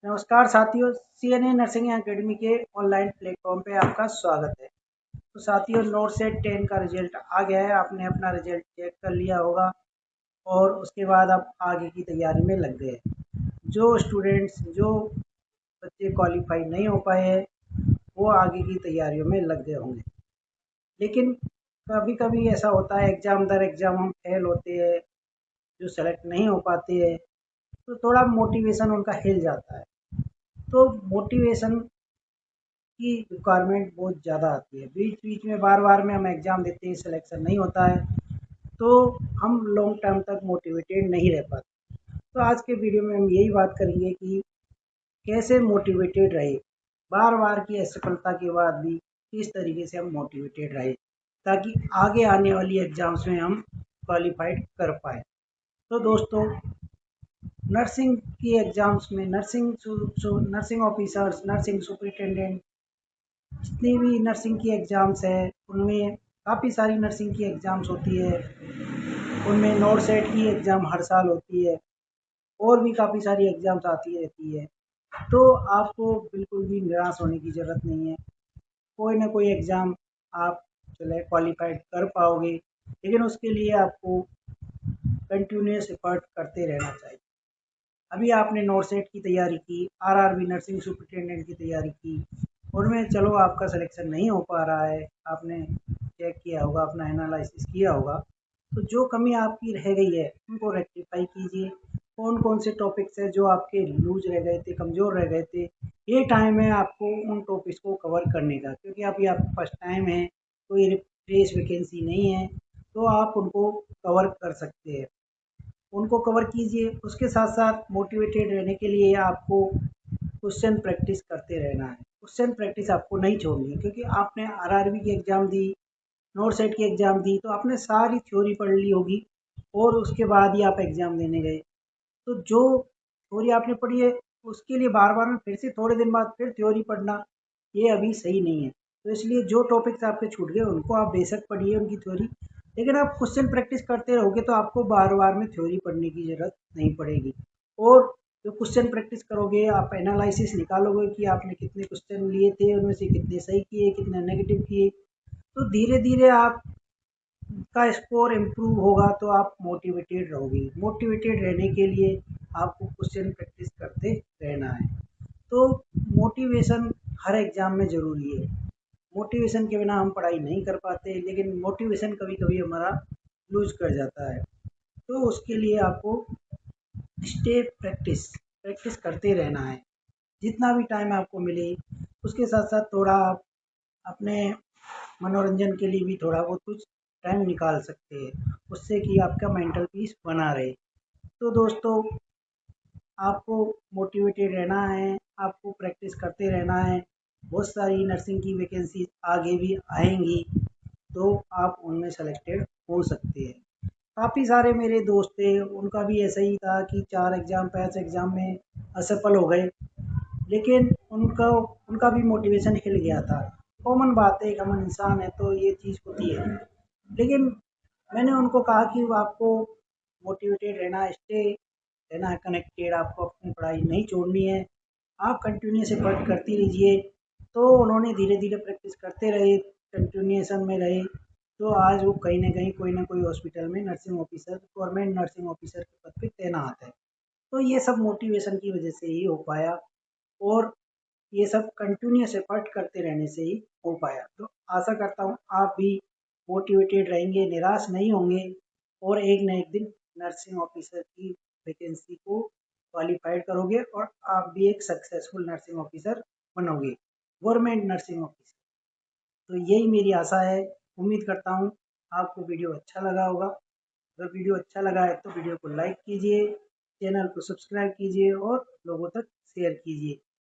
नमस्कार साथियों, CNA nursing academy के ऑनलाइन प्लेटफॉर्म पे आपका स्वागत है। तो साथियों, नोट सेट 10 का रिजल्ट आ गया है। आपने अपना रिजल्ट चेक कर लिया होगा और उसके बाद आप आगे की तैयारी में लग गए। जो बच्चे क्वालिफाई नहीं हो पाए हैं वो आगे की तैयारियों में लग गए होंगे। लेकिन कभी कभी ऐसा होता है, एग्ज़ाम दर एग्ज़ाम हम फेल होते हैं, जो सेलेक्ट नहीं हो पाते हैं, तो थोड़ा मोटिवेशन उनका हिल जाता है। तो मोटिवेशन की रिक्वायरमेंट बहुत ज़्यादा आती है। बीच बीच में बार बार में हम एग्ज़ाम देते हैं, सिलेक्शन नहीं होता है, तो हम लॉन्ग टर्म तक मोटिवेटेड नहीं रह पाते। तो आज के वीडियो में हम यही बात करेंगे कि कैसे मोटिवेटेड रहे, बार बार की असफलता के बाद भी किस तरीके से हम मोटिवेटेड रहे, ताकि आगे आने वाली एग्ज़ाम्स में हम क्वालिफाइड कर पाए। तो दोस्तों, नर्सिंग की एग्ज़ाम्स में नर्सिंग ऑफिसर्स, नर्सिंग सुपरिटेंडेंट, जितनी भी नर्सिंग की एग्ज़ाम्स है उनमें काफ़ी सारी नर्सिंग की एग्ज़ाम्स होती है। उनमें नोट सेट की एग्ज़ाम हर साल होती है और भी काफ़ी सारी एग्ज़ाम्स आती रहती है। तो आपको बिल्कुल भी निराश होने की ज़रूरत नहीं है। कोई ना कोई एग्ज़ाम आप चले क्वालिफाइड कर पाओगे, लेकिन उसके लिए आपको कंटिन्यूअस एफर्ट करते रहना चाहिए। अभी आपने नोट सेट की तैयारी की, आरआरबी नर्सिंग सुपरिटेंडेंट की तैयारी की, उनमें चलो आपका सिलेक्शन नहीं हो पा रहा है, आपने चेक किया होगा, अपना एनालिसिस किया होगा, तो जो कमी आपकी रह गई है उनको रेक्टिफाई कीजिए। कौन कौन से टॉपिक्स हैं जो आपके लूज रह गए थे, कमज़ोर रह गए थे, ये टाइम है आपको उन टॉपिक्स को कवर करने का, क्योंकि अभी आपका फर्स्ट टाइम है, कोई फ्रेश वैकेंसी नहीं है, तो आप उनको कवर कर सकते हैं। उनको कवर कीजिए। उसके साथ साथ मोटिवेटेड रहने के लिए आपको क्वेश्चन प्रैक्टिस करते रहना है। क्वेश्चन प्रैक्टिस आपको नहीं छोड़नी है, क्योंकि आपने आरआरबी की एग्ज़ाम दी, नोट सेट की एग्ज़ाम दी, तो आपने सारी थ्योरी पढ़ ली होगी और उसके बाद ही आप एग्ज़ाम देने गए। तो जो थ्योरी आपने पढ़ी है उसके लिए बार बार में फिर से थोड़े दिन बाद फिर थ्योरी पढ़ना, ये अभी सही नहीं है। तो इसलिए जो टॉपिक्स आपके छूट गए उनको आप बेशक पढ़िए उनकी थ्योरी, लेकिन आप क्वेश्चन प्रैक्टिस करते रहोगे तो आपको बार बार में थ्योरी पढ़ने की ज़रूरत नहीं पड़ेगी। और जो क्वेश्चन प्रैक्टिस करोगे, आप एनालिसिस निकालोगे कि आपने कितने क्वेश्चन लिए थे, उनमें से कितने सही किए, कितने नेगेटिव किए, तो धीरे धीरे आप का स्कोर इम्प्रूव होगा, तो आप मोटिवेटेड रहोगे। मोटिवेटेड रहने के लिए आपको क्वेश्चन प्रैक्टिस करते रहना है। तो मोटिवेशन हर एग्ज़ाम में ज़रूरी है। मोटिवेशन के बिना हम पढ़ाई नहीं कर पाते, लेकिन मोटिवेशन कभी कभी हमारा लूज कर जाता है। तो उसके लिए आपको स्टे प्रैक्टिस प्रैक्टिस करते रहना है, जितना भी टाइम आपको मिले। उसके साथ साथ थोड़ा आप अपने मनोरंजन के लिए भी थोड़ा बहुत कुछ टाइम निकाल सकते हैं, उससे कि आपका मेंटल पीस बना रहे। तो दोस्तों, आपको मोटिवेटेड रहना है, आपको प्रैक्टिस करते रहना है। बहुत सारी नर्सिंग की वैकेंसी आगे भी आएंगी, तो आप उनमें सेलेक्टेड हो सकते हैं। काफ़ी सारे मेरे दोस्त थे, उनका भी ऐसा ही था कि 4 एग्ज़ाम 5 एग्ज़ाम में असफल हो गए, लेकिन उनका भी मोटिवेशन हिल गया था। कॉमन बात है, एक हम इंसान है तो ये चीज़ होती है। लेकिन मैंने उनको कहा कि वो आपको मोटिवेटेड रहना, स्टे रहना है कनेक्टेड, आपको अपनी पढ़ाई नहीं छोड़नी है, आप कंटिन्यूस एफर्ट करती रहिए। तो उन्होंने धीरे धीरे प्रैक्टिस करते रहे, कंटिन्यूएशन में रहे, तो आज वो कहीं ना कहीं कोई ना कोई हॉस्पिटल में nursing officer, government nursing officer के पद पे तैनात है। तो ये सब मोटिवेशन की वजह से ही हो पाया, और ये सब कंटिन्यूअस एफर्ट करते रहने से ही हो पाया। तो आशा करता हूँ आप भी मोटिवेटेड रहेंगे, निराश नहीं होंगे, और एक न एक दिन नर्सिंग ऑफिसर की वैकेंसी को क्वालिफाइड करोगे और आप भी एक सक्सेसफुल नर्सिंग ऑफिसर बनोगे, गवर्नमेंट नर्सिंग ऑफिसर। तो यही मेरी आशा है। उम्मीद करता हूँ आपको वीडियो अच्छा लगा होगा। अगर वीडियो अच्छा लगा है तो वीडियो को लाइक कीजिए, चैनल को सब्सक्राइब कीजिए और लोगों तक शेयर कीजिए।